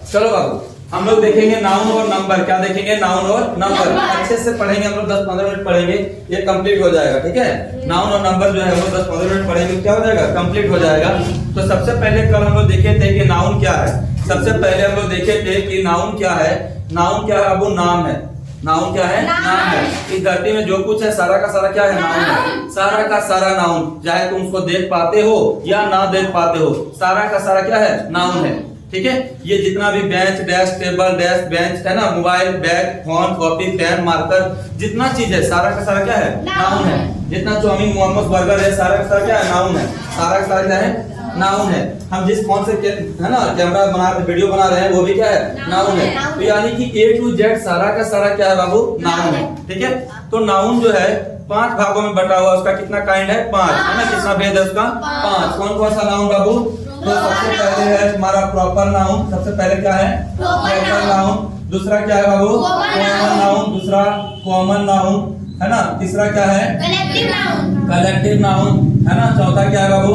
चलो बाबू हम लोग देखेंगे नाउन और नंबर। क्या देखेंगे? नाउन और नंबर। अच्छे से पढ़ेंगे हम लोग, 10-15 मिनट पढ़ेंगे, ये कंप्लीट हो जाएगा। ठीक है, नाउन और नंबर जो है वो 10-15 मिनट पढ़ेंगे, क्या हो जाएगा? कंप्लीट हो जाएगा। तो सबसे पहले कल हम लोग देखे थे कि नाउन क्या है। सबसे पहले हम लोग देखे थे कि नाउन क्या है। नाउन क्या है बाबू? नाम है। नाउन क्या है? नाम है। इस धरती में जो कुछ है सारा का सारा क्या है? नाउन है। सारा का सारा नाउन, चाहे तुम उसको देख पाते हो या ना देख पाते हो, सारा का सारा क्या है? नाउन है। ठीक है, ये जितना भी bench, desk, table, desk, bench है ना, mobile, bag, phone, copy, pen, marker, जितना चीज है सारा का सारा क्या है? नाउन है। जितना चाउमीन, मोमोस, बर्गर है, सारा का सारा क्या है? नाउन है। सारा का सारा क्या है? नाउन है। हम जिस फोन से है ना कैमरा बना वीडियो बना रहे हैं वो भी क्या है? नाउन है। तो यानी कि A to Z सारा का सारा क्या है बाबू? नाउन है। ठीक है, तो नाउन जो है 5 भागों में बटा हुआ, उसका कितना काइंड है? 5 है ना। कितना भेद है उसका? 5। कौन कौन सा नाउन बाबू? तो सबसे पहले है तुम्हारा प्रॉपर नाउन। सबसे पहले क्या है? Proper noun. दूसरा क्या है बाबू? Common noun. दूसरा कॉमन नाउन है ना। तीसरा क्या है? Collective noun. कलेक्टिव नाउन है ना। चौथा क्या है बाबू?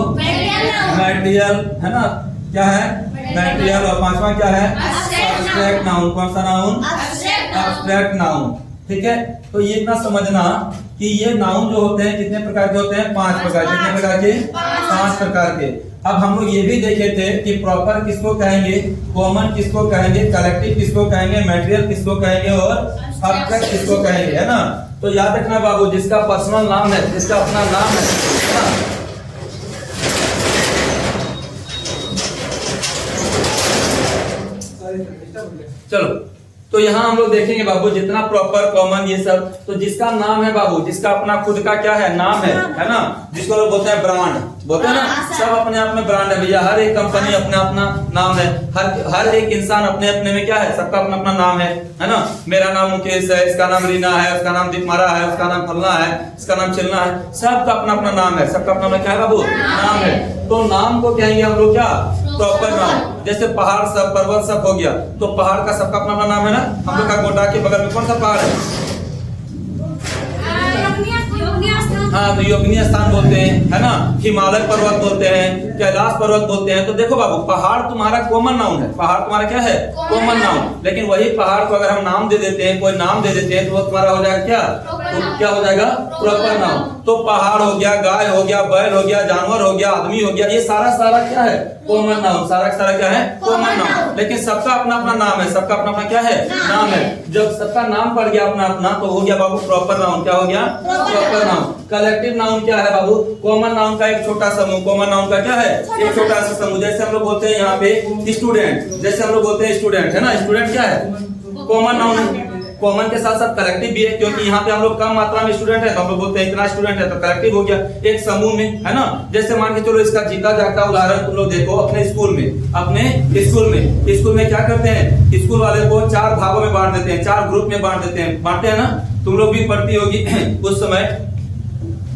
मैटेरियल है ना। क्या है? मैटेरियल। और 5वां क्या है? Abstract noun. कौन सा नाउन? Abstract noun. ठीक है, तो ये इतना समझना कि ये नाउन जो होते हैं कितने प्रकार के होते हैं? 5 प्रकार। कितने प्रकार के? 5 प्रकार के। अब हम लोग ये भी देखे थे कि प्रॉपर किसको कहेंगे, कॉमन किसको कहेंगे, कलेक्टिव किसको कहेंगे, मैटेरियल किसको कहेंगे और एब्स्ट्रैक्ट किसको कहेंगे, है ना। तो याद रखना बाबू, जिसका पर्सनल नाम है, जिसका अपना नाम है ना, चलो तो यहाँ हम लोग देखेंगे बाबू जितना प्रॉपर, कॉमन, ये सब, तो जिसका नाम है बाबू, जिसका अपना खुद का क्या है? नाम है ना। जिसको लोग बोलते हैं ब्रांड, बोलते हैं ना, सब अपने आप में ब्रांड है भैया। हर एक कंपनी अपना अपना नाम है। हर एक इंसान अपने अपने में क्या है? सबका अपना अपना नाम है ना। मेरा नाम मुकेश है, इसका नाम रीना है, उसका नाम दीपमारा है, उसका नाम फलना है, इसका नाम चिलना है। सबका अपना अपना नाम है। सबका अपना क्या है बाबू? नाम है। तो नाम को कहेंगे हम लोग क्या? Proper noun. जैसे पहाड़ सब, पर्वत सब हो गया, तो पहाड़ का सबका अपना अपना नाम है ना। हम लोग का गोटा के बगल में कौन सा पहाड़ है? हाँ, तो योगिनी स्थान बोलते हैं, है ना। हिमालय पर्वत बोलते हैं, कैलाश पर्वत बोलते हैं। तो देखो बाबू, पहाड़ तुम्हारा कॉमन नाउन है। पहाड़ तुम्हारा क्या है? Common noun. लेकिन वही पहाड़ को अगर हम नाम दे देते हैं, कोई नाम दे देते हैं, तो वो तुम्हारा हो जाएगा क्या? तो क्या हो जाएगा? Proper noun. तो पहाड़ हो गया, गाय हो गया, बैल हो गया, जानवर हो गया, आदमी हो गया, ये सारा सारा क्या है? Common noun. सारा सारा क्या है? Common noun. लेकिन सबका अपना अपना नाम है। सबका अपना अपना क्या है? नाम है। जब सबका नाम पड़ गया अपना अपना, तो हो गया बाबू प्रॉपर नाउन। क्या हो गया? Proper noun. कलेक्टिव नाउन क्या है बाबू? कॉमन नाउन का एक छोटा समूह। कॉमन नाउन का क्या है? एक छोटा सा समूह। जैसे हम लोग बोलते हैं यहाँ पे स्टूडेंट, जैसे हम लोग बोलते हैं स्टूडेंट, है ना। स्टूडेंट क्या है? Common noun. कॉमन के साथ साथ कलेक्टिव भी है, क्योंकि यहाँ पे हम लोग कम मात्रा में स्टूडेंट है, तो हम लोग बोलते हैं इतना स्टूडेंट है, तो कलेक्टिव हो गया एक समूह में, है ना। जैसे मान के चलो इसका जीता जागता उदाहरण तुम लोग देखो अपने स्कूल में। अपने स्कूल में क्या करते हैं? स्कूल वाले को 4 भागों में बांट देते हैं, 4 ग्रुप में बांट देते हैं। बांटते हैं ना, तुम लोग भी पढ़ती होगी उस समय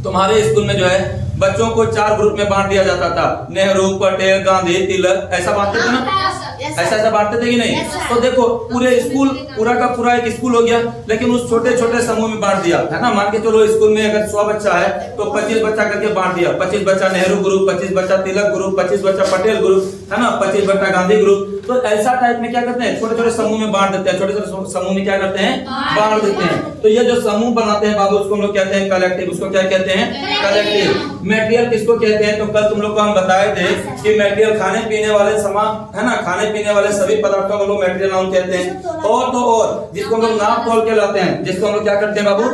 तुम्हारे स्कूल में जो है बच्चों को 4 ग्रुप में बांट दिया जाता था। नेहरू, पटेल, गांधी, तिलक, ऐसा बांटते थे ना। ऐसा बांटते थे कि नहीं? तो देखो पूरे स्कूल, पूरा का पूरा एक स्कूल हो गया, लेकिन उस छोटे छोटे समूह में बांट दिया, है ना। मान के चलो स्कूल में अगर 100 बच्चा है, तो 25 बच्चा करके बांट दिया। 25 बच्चा नेहरू ग्रुप, 25 बच्चा तिलक ग्रुप, 25 बच्चा पटेल ग्रुप, है ना, 25 बच्चा गांधी ग्रुप। तो ऐसा टाइप में क्या करते हैं? छोटे छोटे समूह में बांट देते हैं। छोटे छोटे समूह में क्या करते हैं? बांट देते हैं। तो ये जो समूह बनाते हैं बाबू, उसको हम लोग कहते हैं कलेक्टिव। उसको क्या कहते हैं? कलेक्टिव। मैटेरियल किसको कहते हैं? तो कल तुम लोग को हम बताए थे कि मैटेरियल खाने पीने वाले सामान, है ना, खाने पीने वाले सभी पदार्थों को लोग मैटेरियल नाउन कहते हैं। और तो और जिसको हम लोग नाप तोल के लाते हैं, जिसको हम लोग क्या करते हैं बाबू?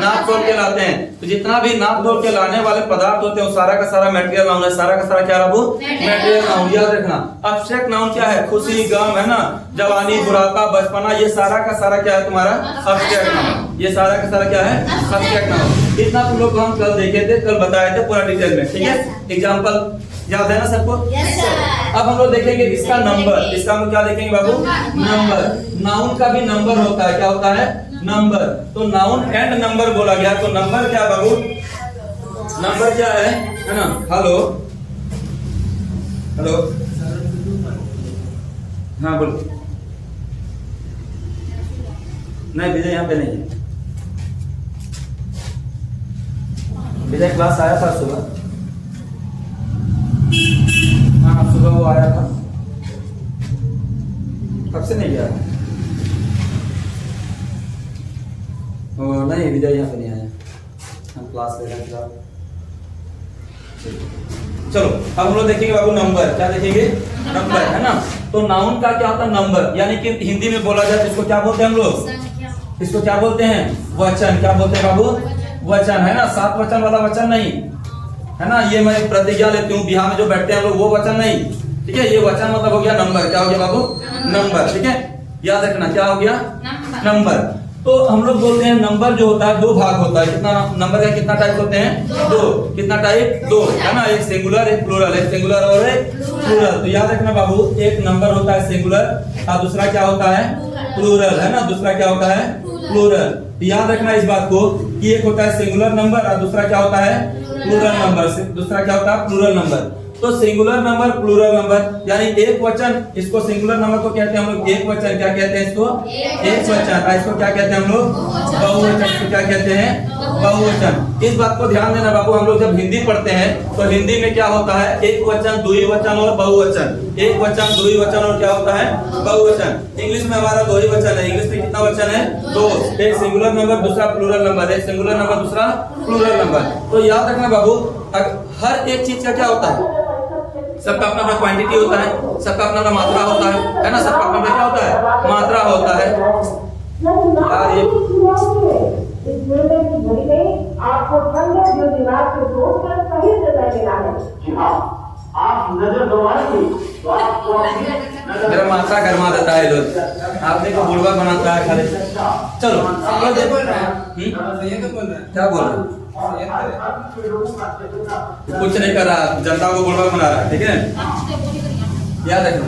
नाप तोल के लाते हैं। तो जितना भी नाप तोल के लाने वाले पदार्थ होते हैं, सारा का सारा मैटेरियल नाउन है। सारा का सारा क्या बाबू? Material noun. याद रखना। एब्स्ट्रैक्ट नाउन क्या है? खुशी, गम, है ना, जवानी, बुढ़ापा, बचपना, ये सारा का सारा क्या है तुम्हारा? Abstract noun. ये सारा का सारा क्या है? Abstract noun. इतना तुम लोग को हम कल देखे थे, कल बताए थे पूरा डिटेल में। ठीक है, एग्जाम्पल याद है ना सबको? अब हम लोग देखेंगे इसका नंबर। इसका हम क्या देखेंगे बाबू? नंबर। नाउन का भी नंबर होता है। क्या होता है? नंबर। तो नाउन एंड नंबर बोला गया, तो नंबर क्या बाबू? नंबर क्या है ना। हेलो हेलो, हाँ बोलो। नहीं विजय यहाँ पे नहीं है। विजय क्लास आया था सुबह। हाँ सुबह वो आया था, कब से नहीं गया? नहीं विजय यहाँ पे नहीं आया, हम क्लास ले रहे हैं। चलो अब हम लोग देखेंगे बाबू नंबर। क्या देखेंगे? नंबर, है ना। तो नाउन का क्या होता है? नंबर, यानी कि हिंदी में बोला जाए तो इसको क्या बोलते हैं हम लोग? इसको क्या बोलते हैं? वचन। क्या बोलते हैं बाबू? वचन, है ना। 7 वचन वाला वचन नहीं, है ना। ये मैं प्रतिज्ञा लेती हूँ, बिहार में जो बैठते हैं हम लोग, वो वचन नहीं, ठीक है। ये वचन मतलब हो गया नंबर। क्या हो गया बाबू? नंबर, ठीक है। याद रखना, क्या हो गया? नंबर। तो हम लोग बोलते हैं नंबर जो होता है 2 भाग होता है। कितना नंबर का कितना टाइप होते हैं? 2। कितना टाइप? 2, है ना। एक सिंगुलर, एक प्लूरल। एक सिंगुलर और एक प्लूरल। तो याद रखना बाबू, एक नंबर होता है सिंगुलर और दूसरा क्या होता है? प्लूरल, है ना। दूसरा क्या होता है? प्लूरल। तो याद रखना इस बात को कि एक होता है सिंगुलर नंबर और दूसरा क्या होता है? Plural number. दूसरा क्या होता है? Plural number. तो सिंगुलर नंबर, प्लूरल नंबर, यानी एक वचन, इसको सिंगुलर नंबर को कहते हैं हम लोग एक वचन। क्या कहते हैं इसको? एक वचन। इसको क्या कहते हैं हम लोग? बहुवचन। इसको क्या कहते हैं? बहुवचन। इस बात को ध्यान देना बाबू, हम लोग जब हिंदी पढ़ते हैं तो हिंदी में क्या होता है? एक वचन, द्विवचन और बहुवचन। एक वचन, द्विवचन और क्या होता है? बहुवचन। इंग्लिश में हमारा 2 ही वचन है। इंग्लिश में कितना वचन है? 2। एक सिंगुलर नंबर, दूसरा प्लूरल नंबर। एक सिंगुलर नंबर, दूसरा प्लूरल नंबर। तो याद रखना बाबू, हर एक चीज का क्या होता है? सबका अपना अपना क्वांटिटी होता है, सबका अपना अपना मात्रा होता है ना। सबका अपना क्या होता है? मात्रा होता है यार। ये आपको ठंडे जो दिमाग से सोचकर सही जगह लेना है। जी हाँ, आप नजर दौड़ाएंगे तो आपको मेरा मात्रा गरमा देता है लोग, आपने को बुढ़वा बनाता है खाली। चलो क्या बोल रहे? कुछ नहीं कर रहा, जनता को बुढ़वा बना रहा है, ठीक है। याद रखना,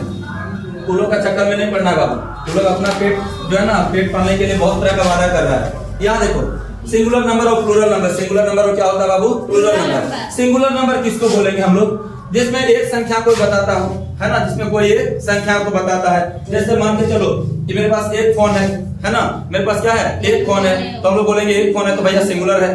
फूलों का चक्कर में नहीं पड़ना बाबू। तुम लोग अपना पेट जो है ना, पेट पालने के लिए बहुत तरह का वादा कर रहा है। यहाँ देखो, सिंगुलर नंबर और प्लूरल नंबर। सिंगुलर नंबर और क्या होता है बाबू? Plural number. सिंगुलर नंबर किसको बोलेंगे हम लोग? जिसमें एक संख्या को बताता हो, है ना। जिसमें कोई एक संख्या को बताता है। जैसे मान के चलो कि मेरे पास एक फोन है ना। मेरे पास क्या है? एक फोन है, तो हम लोग बोलेंगे एक फोन है तो भैया सिंगुलर है।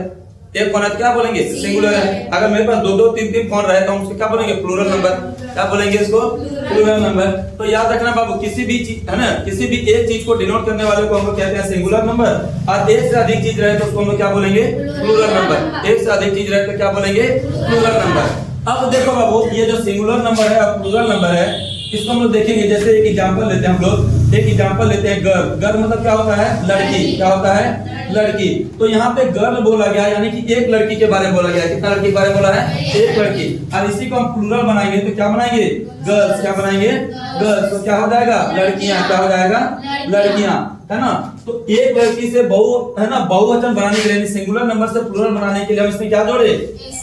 एक फोन है तो क्या बोलेंगे? सिंगुलर है। अगर मेरे पास 2-2, 3-3 फोन रहे तो हम उसको क्या बोलेंगे? Plural number. क्या बोलेंगे इसको? Plural number. तो याद रखना बाबू, किसी भी चीज, है ना, किसी भी एक चीज को डिनोट करने वाले को हम लोग कहते हैं सिंगुलर नंबर। और एक से अधिक चीज रहे तो उसको हम लोग क्या बोलेंगे? Plural number. एक से अधिक चीज रहे तो क्या बोलेंगे? Plural number. अब देखो बाबू, ये जो सिंगुलर नंबर है और प्लूरल नंबर है, इसको हम लोग देखेंगे। जैसे एक एग्जांपल लेते हैं हम लोग। एक एग्जांपल लेते हैं, गर्ल। गर्ल मतलब क्या होता है? लड़की। क्या होता है? लड़की। तो यहाँ पे गर्ल बोला गया, यानी कि एक लड़की के बारे में बोला गया। कितना लड़की के बारे में बोला है? एक लड़की। और इसी को हम प्लूरल बनाएंगे तो क्या बनाएंगे? गर्ल्स। क्या बनाएंगे? गर्ल्स। तो क्या हो जाएगा? लड़कियां। क्या हो जाएगा? लड़कियां, है ना। तो एक लड़की से बहु, है ना, बहुवचन बनाने के लिए, सिंगुलर नंबर से प्लूरल बनाने के लिए हम इसमें क्या जोड़े?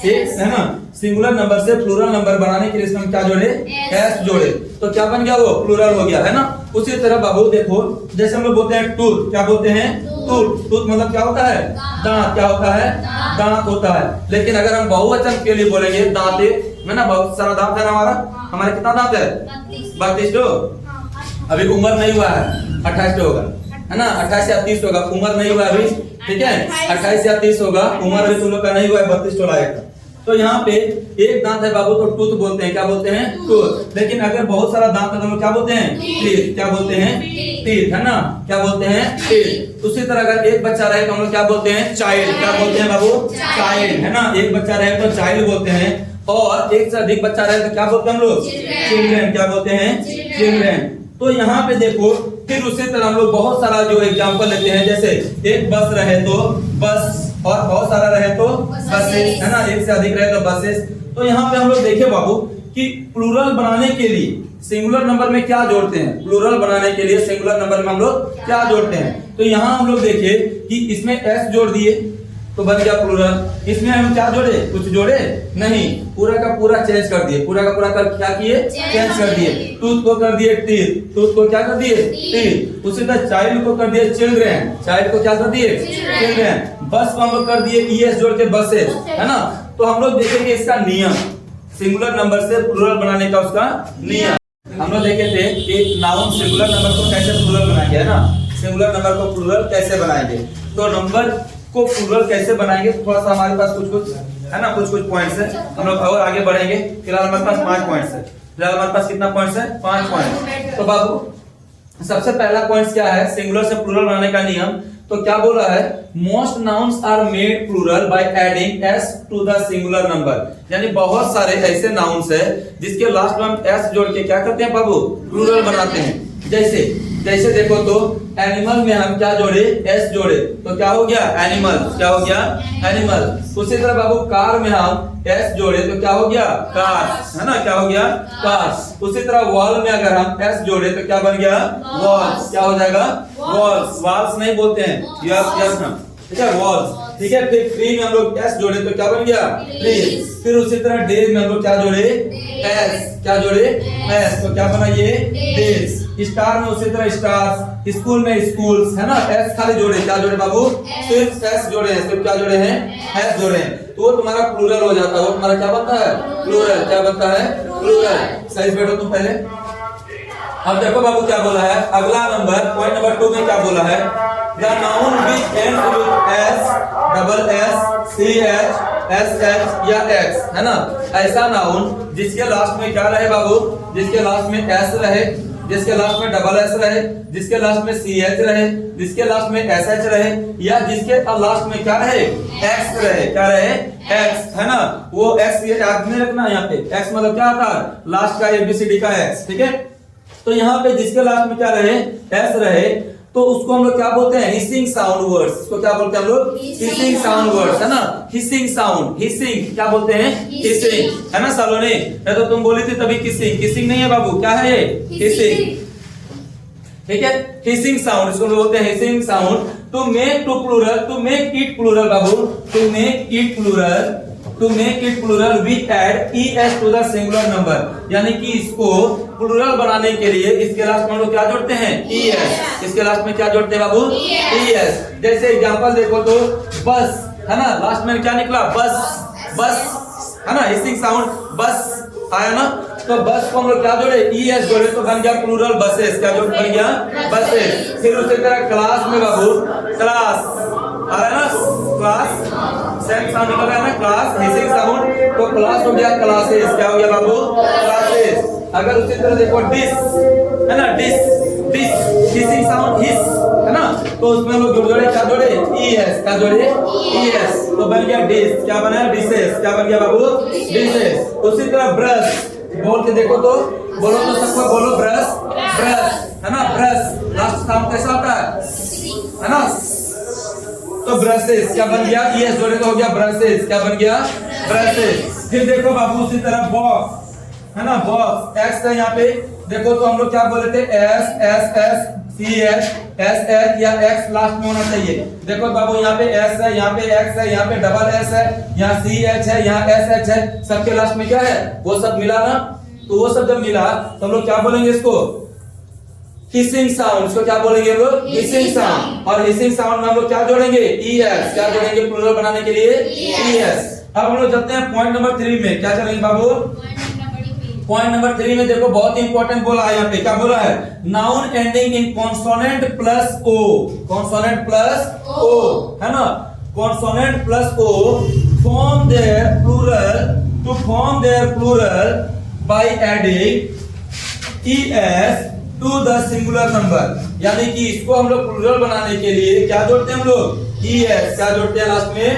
एक, है ना। सिंगुलर नंबर से प्लूरल नंबर बनाने के लिए इसमें हम क्या जोड़े? एस जोड़े। तो क्या बन गया? वो प्लूरल हो गया, है ना। उसी तरह बाबू देखो, जैसे हम लोग बोलते हैं टूथ। क्या बोलते हैं? टूथ। टूथ मतलब क्या होता है? दांत। क्या होता है? दांत होता है। लेकिन अगर हम बहुवचन के लिए बोलेंगे दांत, है ना, बहुत सारा दांत है ना हमारा। हमारे कितना दांत है? 32। अभी उम्र नहीं हुआ है, 28 होगा, है ना। 28 या 30 होगा, उम्र नहीं हुआ अभी, ठीक है। 28 या 30 होगा, उम्र अभी तुम लोग का नहीं हुआ है, 32 आएगा। तो यहाँ पे एक दांत है बाबू, तो टूथ बोलते हैं। क्या बोलते हैं? टूथ। लेकिन अगर बहुत सारा दांत है तो हम क्या बोलते हैं? टीथ। क्या बोलते हैं? टीथ, है ना। क्या बोलते हैं? टीथ। उसी तरह अगर एक बच्चा रहे तो हम लोग क्या बोलते हैं? चाइल्ड। क्या बोलते हैं बाबू? चाइल्ड, है ना। एक बच्चा रहे तो चाइल्ड बोलते हैं। और एक से अधिक बच्चा रहे तो क्या बोलते हैं हम लोग? चिल्ड्रेन। क्या बोलते हैं? चिल्ड्रेन। तो यहाँ पे देखो, फिर उसी तरह हम लोग बहुत सारा जो एग्जांपल लेते हैं। जैसे एक बस रहे तो बस, और बहुत सारा रहे तो बसेस, है ना। एक से अधिक रहे तो बसेस। तो यहाँ पे हम लोग देखे बाबू कि प्लूरल बनाने के लिए सिंगुलर नंबर में क्या जोड़ते हैं? प्लूरल बनाने के लिए सिंगुलर नंबर में हम लोग क्या जोड़ते हैं? तो यहाँ हम लोग देखे कि इसमें एस जोड़ दिए तो बन गया प्लूरल। इसमें हम क्या जोड़े? कुछ जोड़े नहीं, पूरा का पूरा चेंज कर दिए। पूरा का पूरा कर क्या किए? चेंज कर दिए। टूथ को कर दिए टीथ। टूथ को क्या कर दिए? टीथ। उसी तरह चाइल्ड को कर दिए चिल्ड्रेन। चाइल्ड को क्या कर दिए? चिल्ड्रेन। बस को हम लोग कर दिए ईएस जोड़ के बसेस, है ना। तो हम लोग देखेंगे इसका नियम, सिंगुलर नंबर से प्लूरल बनाने का उसका नियम। हम लोग देखे थे कि नाउन सिंगुलर नंबर को कैसे प्लूरल बनाएंगे, है ना। सिंगुलर नंबर को प्लूरल कैसे बनाएंगे, तो नंबर को प्लूरल कैसे बनाएंगे, तो थोड़ा सा हमारे पास कुछ है ना, कुछ पॉइंट्स है। हम लोग और आगे बढ़ेंगे। फिलहाल हमारे पास 5 पॉइंट्स है। फिलहाल हमारे पास कितना पॉइंट्स है? 5 पॉइंट। तो बाबू सबसे पहला पॉइंट क्या है सिंगुलर से प्लूरल बनाने का नियम। तो क्या बोला है, most nouns are made plural by adding s to the singular number. यानी बहुत सारे ऐसे नाउन्स है जिसके लास्ट में हम एस जोड़ के क्या करते हैं बाबू, प्लूरल बनाते हैं। जैसे देखो तो एनिमल में हम क्या जोड़े, एस जोड़े तो क्या हो गया एनिमल, क्या हो गया एनिमल। उसी तरह बाबू कार में हम एस जोड़े तो क्या हो गया कार्स, है ना, क्या हो गया कार्स। उसी तरह वॉल में अगर हम एस जोड़े तो क्या बन गया वॉल्स, क्या हो जाएगा वॉल्स। वॉल्स नहीं बोलते हैं, यस ना, ठीक है वॉल्स, ठीक है। फिर ट्री में हम लोग एस जोड़े तो क्या बन गया ट्रीज। फिर उसी तरह डेज में हम लोग क्या जोड़े एस, क्या जोड़े एस तो क्या बना ये डेज। स्टार में उसी तरह स्टार्स, स्कूल में स्कूल्स, है ना, एस खाली जोड़े, क्या जोड़े बाबू सिर्फ एस जोड़े हैं, सिर्फ क्या जोड़े हैं एस जोड़े हैं। तो वो तुम्हारा प्लूरल हो जाता है, वो तुम्हारा क्या बनता है प्लूरल, क्या बनता है प्लूरल। सही से बैठो तुम पहले। अब देखो बाबू क्या बोला है अगला नंबर, पॉइंट नंबर 2 में क्या बोला है, the noun which ends with s, double s, c h, s h या एक्स, है ना, ऐसा नाउन जिसके लास्ट में क्या रहे बाबू, जिसके लास्ट में एस रहे, जिसके लास्ट में डबल एस रहे, जिसके लास्ट में सी एच रहे, जिसके लास्ट में एस एच रहे, या जिसके लास्ट में क्या रहे एक्स रहे, क्या रहे एक्स, है ना। वो एक्स ये याद नहीं रखना, यहाँ पे एक्स मतलब क्या आता है लास्ट का एबीसीडी का एक्स, ठीक है। तो यहाँ पे जिसके लास्ट में क्या रहे एस रहे तो उसको हम लोग क्या बोलते हैं हिसिंग साउंड वर्ड्स। इसको क्या बोलते हैं हम लोग हिसिंग साउंड वर्ड्स, है ना, हिसिंग साउंड, हिसिंग क्या बोलते हैं हिसिंग, है ना सालोनी। मैं तो तुम बोली थी तभी किसिंग, किसिंग नहीं है बाबू, क्या है ये हिसिंग, ठीक है। हिसिंग साउंड इसको बोलते हैं hissing sound. To make to plural, to make it plural बाबू, to make it plural, to make it plural we add es to the singular number. यानी कि इसको प्लूरल बनाने के लिए इसके लास्ट में हम लोग क्या जोड़ते हैं es, इसके लास्ट में क्या जोड़ते हैं बाबू es। जैसे एग्जांपल देखो तो बस, है ना, लास्ट में क्या निकला बस, बस, है ना, हिसिंग साउंड बस आया ना। तो बस को हम लोग क्या जोड़े es जोड़े तो बन गया प्लूरल बसेस, क्या जोड़ बन गया बसेस। फिर उसी तरह क्लास में बाबू क्लास आ रहा है ना, क्लास सेम साउंड निकल रहा है ना, क्लास हिसिंग साउंड, तो क्लास हो गया क्लासेस, क्या हो गया बाबू क्लासेस। अगर उसी तरह देखो डिस, है ना, डिस, डिस हिसिंग साउंड हिस, है ना, तो उसमें हम लोग जोड़े क्या जोड़े es, क्या जोड़े es तो बन गया डिस, क्या बना डिसेस, क्या बन गया बाबू डिसेस। उसी तरह ब्रश बोल के देखो तो, बोलो तो सबको बोलो ब्रश, ब्रश, है ना, ब्रश लास्ट साउंड कैसा होता है ना, तो ब्रशेस क्या बन गया es जोड़े तो हो गया ब्रशेस, क्या बन गया ब्रशेस। फिर देखो बाबू उसी तरह बॉक्स, है ना, बॉक्स एक्स है यहाँ पे देखो तो हम लोग क्या बोले थे s s s c h s h या एक्स लास्ट में होना चाहिए। देखो बाबू यहाँ पे एस है, यहाँ पे एक्स है, यहाँ पे डबल एस है, यहाँ सी एच है, यहाँ एस एच है, सबके लास्ट में क्या है वो सब मिला ना। तो वो सब जब मिला तो हम लोग क्या बोलेंगे इसको हिसिंग साउंड, इसको क्या बोलेंगे हम लोग हिसिंग साउंड। और हिसिंग साउंड में हम लोग क्या जोड़ेंगे es, क्या जोड़ेंगे प्लूरल बनाने के लिए es। अब हम लोग चलते हैं पॉइंट नंबर 3 में, क्या चलेंगे बाबू पॉइंट नंबर 3 में देखो बहुत इंपॉर्टेंट बोला है यहाँ पे, क्या बोला है noun ending in consonant plus o, consonant plus o, है ना, consonant plus o form their plural, to form their plural by adding es to the singular number. यानी कि इसको हम लोग प्लूरल बनाने के लिए क्या जोड़ते हैं हम लोग es, क्या जोड़ते हैं लास्ट में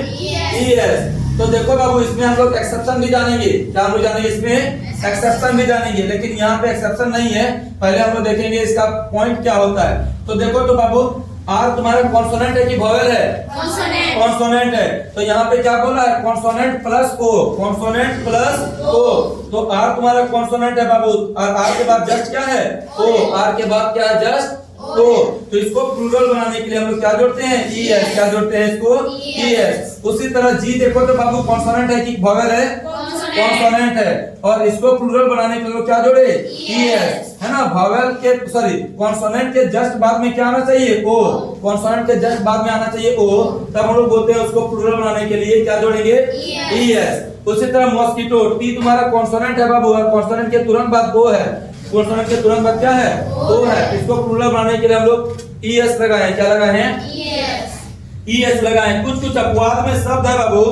es। तो देखो बाबू इसमें हम लोग एक्सेप्शन भी जानेंगे, क्या हम लोग जानेंगे इसमें एक्सेप्शन भी जानेंगे, लेकिन यहाँ पे एक्सेप्शन नहीं है, पहले हम लोग देखेंगे इसका पॉइंट क्या होता है। तो देखो तो बाबू आर तुम्हारा कॉन्सोनेंट है कि वोवेल है कॉन्सोनेंट है, तो यहाँ पे क्या बोला है consonant plus o, consonant plus o. तो आर तुम्हारा कॉन्सोनेंट है बाबू, और आर के बाद जस्ट क्या है ओ, आर के बाद क्या है जस्ट तो इसको प्लूरल बनाने के लिए हम लोग क्या जोड़ते हैं es, क्या जोड़ते हैं इसको es। उसी तरह जी देखो तो बाबू कॉन्सोनेंट है कि वोवेल है कॉन्सोनेंट है, और इसको प्लूरल बनाने के लिए क्या जोड़े es, है ना, वोवेल के सॉरी कॉन्सोनेंट के जस्ट बाद में क्या आना चाहिए ओ, कॉन्सोनेंट के जस्ट बाद में आना चाहिए ओ, तब हम लोग बोलते हैं उसको प्लूरल बनाने के लिए क्या जोड़ेंगे es। उसी तरह मॉस्किटो, टी तुम्हारा कॉन्सोनेंट है बाबू, और कॉन्सोनेंट के तुरंत बाद ओ है, कॉन्सोनेंट के तुरंत बाद क्या है ओ है, इसको प्लूरल बनाने के लिए हम लोग es लगाए, क्या लगाए हैं es लगाए। कुछ कुछ अपवाद में शब्द है बाबू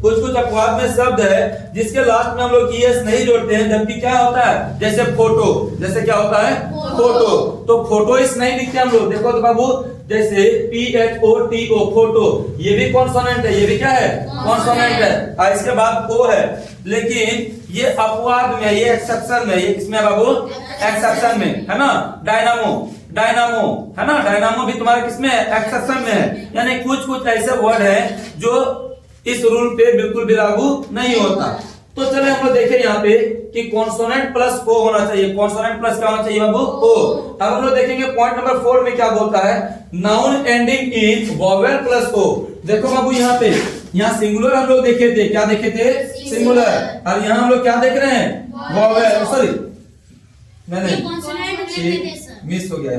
कुछ कुछ अपवाद में शब्द है जिसके लास्ट में हम लोग ES नहीं जोड़ते हैं, जबकि क्या होता है, जैसे फोटो, जैसे क्या होता है, फोटो, तो फोटो इस नहीं लिखते हम लोग। देखो तो बाबू, जैसे PHOTO, फोटो, ये भी कॉन्सोनेंट है, ये भी क्या है, कॉन्सोनेंट है, और इसके बाद O है, लेकिन ये अपवाद में, ये एक्सेप्शन में, ये किसमें है बाबू, एक्सेप्शन में, है ना। डायनामो, डायनामो, है ना, डायनामो भी तुम्हारे किसमें है, एक्सेप्शन में है। यानी कुछ कुछ ऐसे वर्ड हैं जो इस रूल पे बिल्कुल भी लागू नहीं होता। तो चले हम लोग देखें यहाँ पे कि कॉन्सोनेंट प्लस ओ होना चाहिए। कॉन्सोनेंट प्लस क्या होना चाहिए बाबू, ओ। अब हम लोग देखेंगे पॉइंट नंबर 4 में क्या बोलता है, noun ending in vowel plus o. देखो बाबू यहाँ पे, यहाँ सिंगुलर हम लोग देखे थे, क्या देखे थे, सिंगुलर, और यहाँ हम लोग क्या देख रहे हैं, वोवेल, सॉरी नहीं मिस हो गया।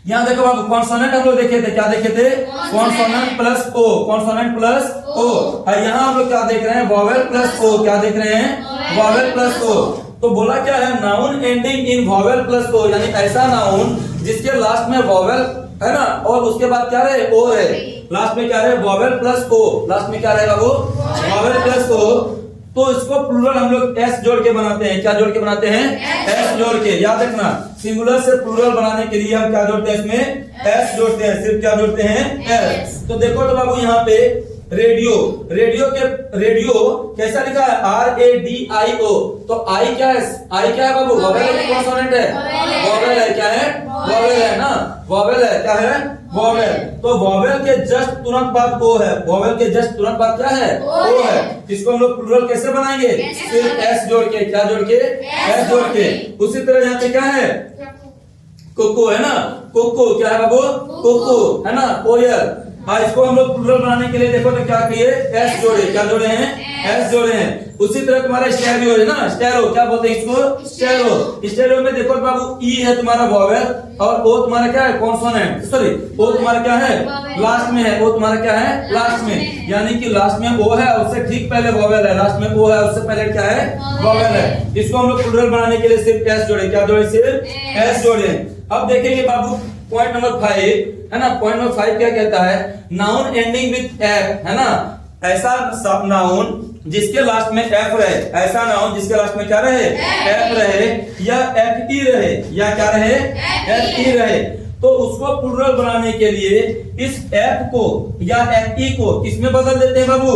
यहाँ देखो बाबू, कॉन्सोनेंट हम लोग देखे थे, क्या देखे थे, consonant plus o, consonant plus o, और यहाँ हम लोग क्या देख रहे हैं, वोवेल प्लस ओ, क्या देख रहे हैं, वोवेल प्लस ओ। तो बोला क्या है, noun ending in vowel plus o, यानी ऐसा नाउन जिसके लास्ट में वोवेल है ना, और उसके बाद क्या रहे, ओ रहे, लास्ट में क्या रहे, वोवेल प्लस ओ, लास्ट में क्या रहे बाबू, वोवेल प्लस ओ। तो इसको प्लूरल हम लोग एस जोड़ के बनाते हैं, क्या जोड़ के बनाते हैं, एस जोड़ के। याद रखना, सिंगुलर से प्लूरल बनाने के लिए हम क्या जोड़ते हैं, इसमें एस जोड़ते हैं, सिर्फ क्या जोड़ते हैं, एस। तो देखो तो बाबू यहाँ पे रेडियो, रेडियो कैसा लिखा है, RADIO, तो आई क्या है, आई क्या है बाबू, वोवेल है, कॉन्सोनेंट है, वोवेल है, क्या है, वोवेल है ना, वोवेल है, क्या है, वोवेल। तो वोवेल के जस्ट तुरंत बाद ओ है, वोवेल के जस्ट तुरंत बाद क्या है, ओ है। इसको हम लोग प्लूरल कैसे बनाएंगे, सिर्फ एस जोड़ के, क्या जोड़ के, एस जोड़ के। उसी तरह यहाँ पे क्या है, कोको है ना, कोको क्या है बाबू, कोको है ना, कोयल। हाँ, इसको हम लोग प्लूरल बनाने के लिए देखो तो क्या किए, एस जोड़े, क्या जोड़े हैं, एस जोड़े हैं। उसी तरह तुम्हारा स्टेरियो है ना, स्टेरो, क्या बोलते हैं इसको, स्टेरो। स्टेरियो में देखो बाबू, ई है तुम्हारा वोवेल, और ओ तुम्हारा क्या है, कॉन्सोनेंट, सॉरी ओ तुम्हारा क्या है, लास्ट में है, ओ तुम्हारा क्या है, लास्ट में, यानी कि लास्ट में ओ है, उससे ठीक पहले वोवेल है, लास्ट में ओ है, उससे पहले क्या है, वोवेल है। इसको हम लोग प्लूरल बनाने के लिए सिर्फ एस जोड़े, क्या जोड़े, सिर्फ एस जोड़े। अब देखेंगे बाबू पॉइंट नंबर 5, है ना, पॉइंट नंबर 5 क्या कहता है, नाउन एंडिंग विथ एफ, है ना, ऐसा नाउन जिसके लास्ट में एफ रहे, ऐसा नाउन जिसके लास्ट में क्या रहे, एफ रहे, या FE रहे, या क्या रहे, FE रहे। तो उसको प्लूरल बनाने के लिए इस एफ को या FE को किसमें बदल देते हैं बाबू,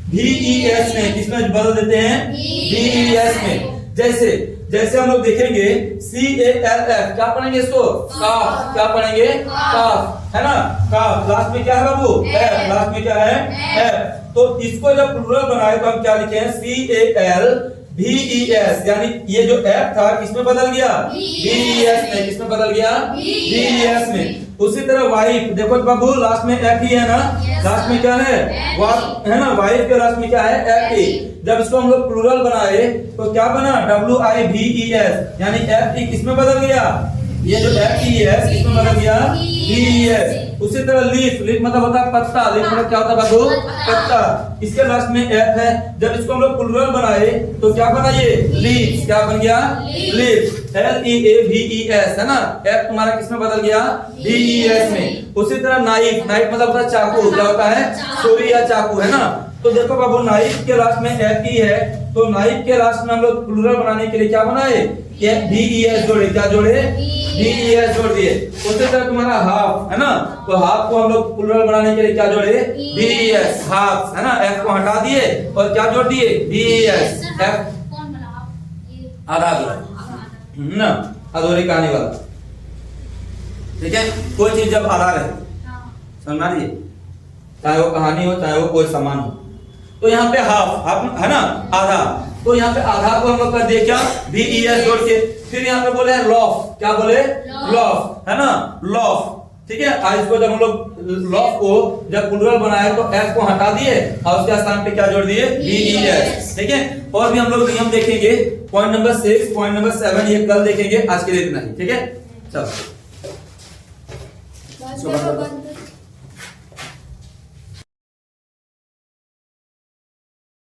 VES में, किसमें बदल देते हैं, VES में। जैसे हम लोग देखेंगे CALF, क्या पढ़ेंगे इसको, काफ, क्या पढ़ेंगे, काफ, है ना, काफ, लास्ट में क्या है बाबू, एफ, लास्ट में क्या है, एफ। तो इसको जब प्लूरल बनाए तो हम क्या लिखे हैं, CALVES, यानी ये जो एफ था किसमें बदल गया, VES में, किसमें बदल गया, VES में। उसी तरह वाइफ, देखो बाबू लास्ट में एफ ही है ना, लास्ट में क्या है ना, वाइफ के लास्ट में क्या है, FE। जब इसको हम लोग प्लूरल बनाए तो क्या बना, WIVES, यानी FE किसमें बदल गया, ये जो FES किसमें बदल गया, VES। उसी तरह लीफ, लीफ मतलब होता है पत्ता, लीफ मतलब क्या होता है बाबू, पत्ता, इसके लास्ट में एफ है। जब इसको हम लोग प्लूरल बनाए तो क्या बना, ये लीफ, क्या बन गया, लीफ, LEAVES, है ना, एफ तुम्हारा किसमें बदल गया, VES में। उसी तरह नाइफ, नाइफ मतलब होता है चाकू, क्या होता है, छुरी या चाकू, है ना। तो देखो बाबू नाइफ के लास्ट में FE है, तो नाइफ के लास्ट में हम लोग प्लूरल बनाने के लिए क्या बनाए, VES जोड़े, क्या जोड़े, VES जोड़ दिए। उसी तरह तुम्हारा हाफ है ना, तो हाफ को हम लोग प्लूरल बनाने के लिए क्या जोड़े, VES, हाफ, है ना, F को हटा दिए और क्या जोड़ दिए, VES, F आधा ना, अधूरी कहानी वाला, ठीक है। कोई चीज जब आधा रहे, समझ आ रही है, चाहे वो कहानी हो चाहे वो कोई सामान हो। तो यहाँ पे हाफ है ना, आधा, तो यहाँ पे आधा को हम लोग कर दिए क्या, VES जोड़ के। फिर यहाँ पे बोले लॉफ, क्या बोले, लॉफ, है ना, लॉफ, ठीक है। आज को जब हम लोग लॉफ को जब प्लूरल बनाए तो एफ को हटा दिए और उसके स्थान पे क्या जोड़ दिए, VES, ठीक है। और भी हम लोग नियम देखेंगे, पॉइंट नंबर 6, पॉइंट नंबर 7 ये कल देखेंगे, आज के लिए इतना ही, ठीक है। चलो